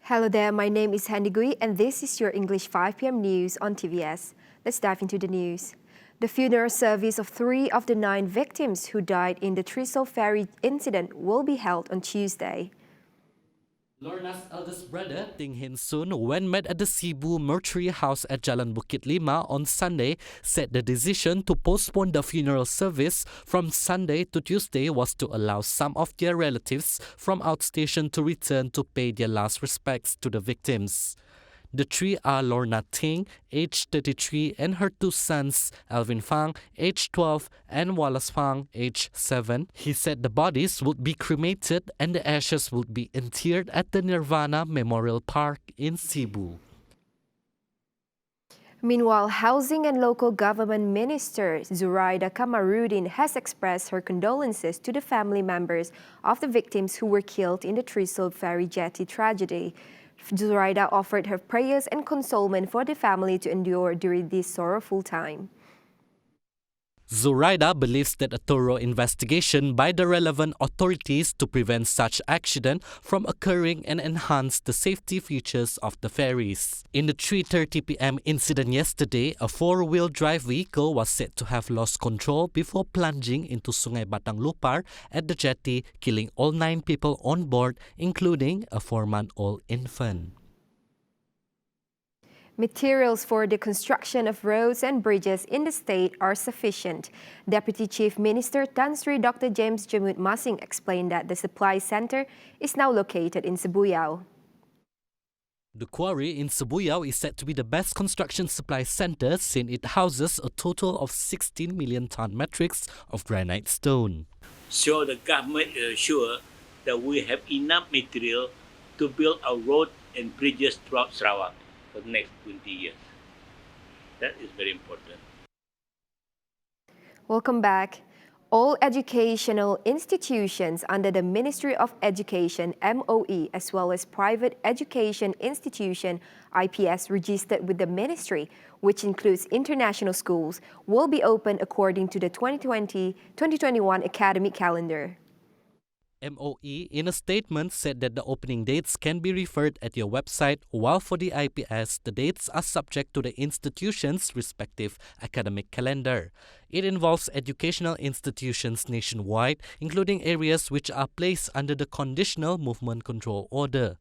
Hello there, my name is Handy Gui and this is your English 5 p.m. news on TVS. Let's dive into the news. The funeral service of 3 of the 9 victims who died in the Triso Ferry incident will be held on Tuesday. Lorna's eldest brother, Ting Hin Soon, when met at the Cebu mortuary house at Jalan Bukit Lima on Sunday, said the decision to postpone the funeral service from Sunday to Tuesday was to allow some of their relatives from outstation to return to pay their last respects to the victims. The three are Lorna Ting, aged 33, and her 2 sons, Alvin Fang, aged 12, and Wallace Fang, aged 7. He said the bodies would be cremated and the ashes would be interred at the Nirvana Memorial Park in Cebu. Meanwhile, Housing and Local Government Minister Zuraida Kamarudin has expressed her condolences to the family members of the victims who were killed in the Triso Ferry jetty tragedy. Zuraida offered her prayers and consolement for the family to endure during this sorrowful time. Zuraida believes that a thorough investigation by the relevant authorities to prevent such accident from occurring and enhance the safety features of the ferries. In the 3:30 p.m. incident yesterday, a 4-wheel drive vehicle was said to have lost control before plunging into Sungai Batang Lupar at the jetty, killing all 9 people on board, including a 4-month-old infant. Materials for the construction of roads and bridges in the state are sufficient. Deputy Chief Minister Tan Sri Dr. James Jamut Masing explained that the supply center is now located in Sibuyao. The quarry in Sibuyao is said to be the best construction supply center since it houses a total of 16 million ton metrics of granite stone. So the government is sure that we have enough material to build our road and bridges throughout Sarawak for the next 20 years. That is very important. Welcome back. All educational institutions under the Ministry of Education (MOE) as well as private education institution IPS registered with the ministry, which includes international schools, will be open according to the 2020-2021 academic calendar. MOE in a statement said that the opening dates can be referred at your website, while for the IPS, the dates are subject to the institution's respective academic calendar. It involves educational institutions nationwide, including areas which are placed under the Conditional Movement Control Order.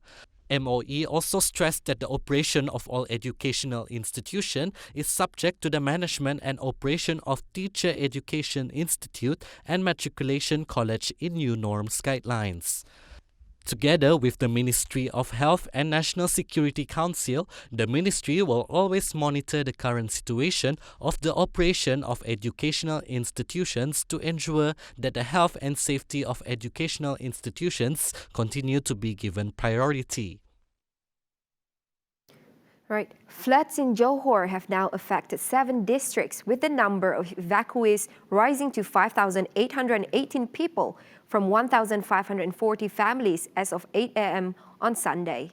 MOE also stressed that the operation of all educational institutions is subject to the management and operation of Teacher Education Institute and Matriculation College in new norms guidelines. Together with the Ministry of Health and National Security Council, the ministry will always monitor the current situation of the operation of educational institutions to ensure that the health and safety of educational institutions continue to be given priority. Right. Floods in Johor have now affected 7 districts, with the number of evacuees rising to 5,818 people from 1,540 families as of 8 a.m. on Sunday.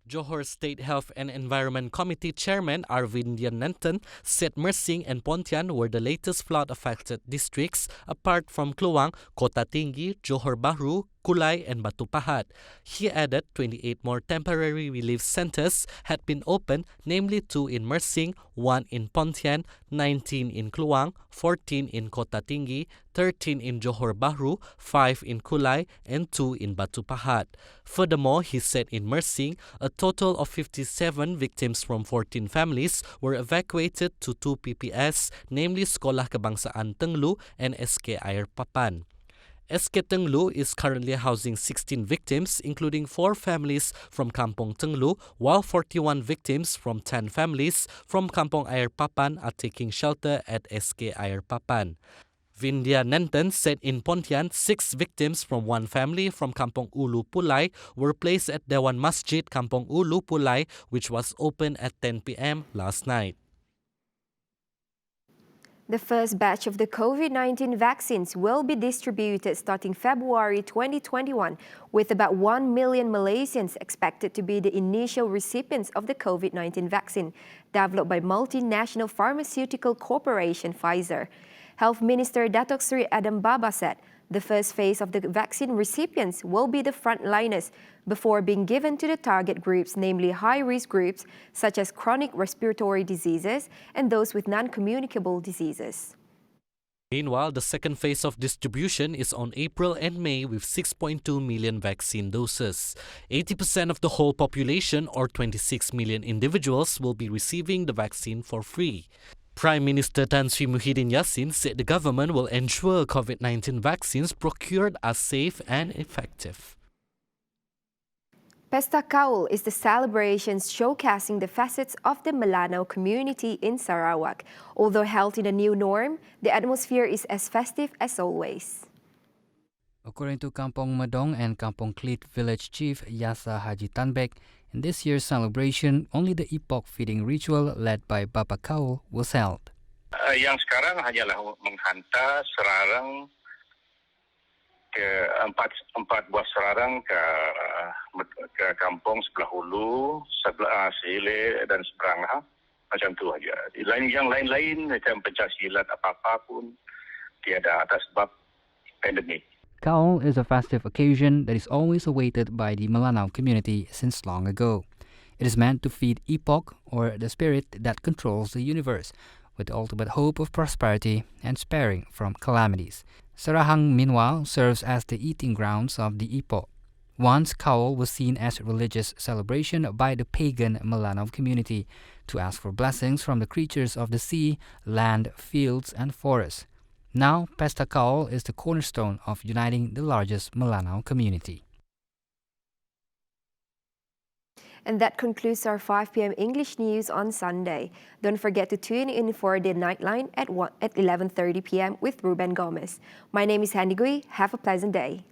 Johor State Health and Environment Committee Chairman Arvin Nantan said Mersing and Pontian were the latest flood-affected districts, apart from Kluang, Kota Tinggi, Johor Bahru, Kulai and Batu Pahat. He added 28 more temporary relief centers had been opened, namely 2 in Mersing, 1 in Pontian, 19 in Kluang, 14 in Kota Tinggi, 13 in Johor Bahru, 5 in Kulai and 2 in Batu Pahat. Furthermore, he said in Mersing, a total of 57 victims from 14 families were evacuated to 2 PPS, namely Sekolah Kebangsaan Tenglu and SK Air Papan. SK Tenglu is currently housing 16 victims, including 4 families from Kampong Tenglu, while 41 victims from 10 families from Kampong Air Papan are taking shelter at SK Air Papan. Vindya Nantan said in Pontian, 6 victims from 1 family from Kampong Ulu Pulai were placed at Dewan Masjid Kampong Ulu Pulai, which was open at 10 p.m. last night. The first batch of the COVID-19 vaccines will be distributed starting February 2021, with about 1 million Malaysians expected to be the initial recipients of the COVID-19 vaccine, developed by multinational pharmaceutical corporation Pfizer. Health Minister Datuk Seri Adam Baba said the first phase of the vaccine recipients will be the frontliners before being given to the target groups, namely high-risk groups such as chronic respiratory diseases and those with non-communicable diseases. Meanwhile, the second phase of distribution is on April and May with 6.2 million vaccine doses. 80% of the whole population, or 26 million individuals, will be receiving the vaccine for free. Prime Minister Tan Sri Muhyiddin Yassin said the government will ensure COVID-19 vaccines procured are safe and effective. Pesta Kaul is the celebration showcasing the facets of the Melanau community in Sarawak. Although held in a new norm, the atmosphere is as festive as always. According to Kampong Medong and Kampong Klit village chief Yasa Haji Tanbek, in this year's celebration, only the epoch-feeding ritual led by Bapa Kaul was held. Yang sekarang hanyalah menghantar serarang ke empat buah serarang ke kampung sebelah hulu, sebelah Sile dan seberang macam tu aja. Yang lain-lain macam pencaksilat apa-apa pun tiada atas sebab pandemik. Kaul is a festive occasion that is always awaited by the Melanau community since long ago. It is meant to feed Epoch, or the spirit that controls the universe, with the ultimate hope of prosperity and sparing from calamities. Sarahang, meanwhile, serves as the eating grounds of the Epoch. Once, Kaul was seen as a religious celebration by the pagan Melanau community to ask for blessings from the creatures of the sea, land, fields, and forests. Now, Pesta Kaul is the cornerstone of uniting the largest Melanau community. And that concludes our 5 p.m. English news on Sunday. Don't forget to tune in for the Nightline at 11:30 p.m. with Ruben Gomez. My name is Handy Gui. Have a pleasant day.